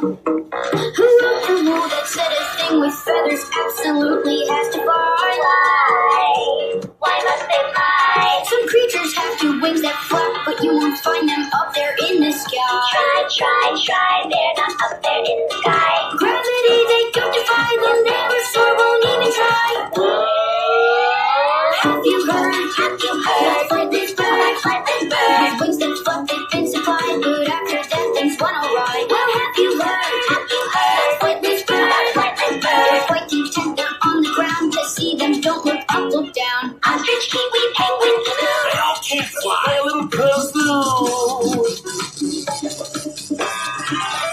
Who wrote the rule that said a thing with feathers absolutely has to fly? Why must they fly? Some creatures have two wings that flap, but you won't find them up there in the sky. Try, they're not up there in the sky. Gravity they don't defy, they'll never soar, won't even try. Have you heard? Flightless bird, with wings that flap, they've been supplied, but after that things went awry. Well, have you heard? Flightless bird, they're quite content, they're on the ground. To see them, don't look up, look down. Ostrich, kiwi, penguin, emu, They all can't fly. Little girls know.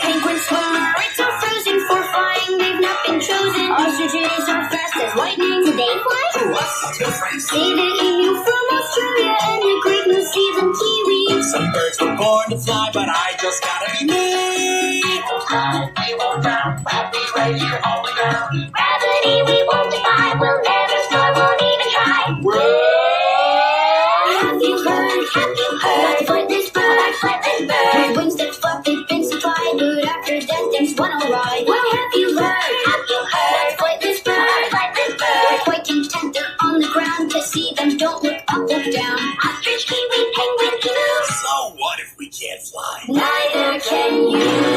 penguins swim right so frozen for flying, they've not been chosen. Ostriches are fast as lightning, do they fly? Who us? Two friends. Say the emu from Australia and the great New Zealand kiwi. Some birds were born to fly, but I just gotta be me. We won't drown. We'll be right here on the ground. Gravity we won't defy, we'll never soar, won't even try. Have you heard? Flightless bird, with wings that flap, they've been supplied, but after that things went awry. Well, have you heard? Flightless bird, they're quite content, they're on the ground. To see them, don't look up, look down. Ostrich, kiwi, penguin, emu, So what if we can't fly? neither can you.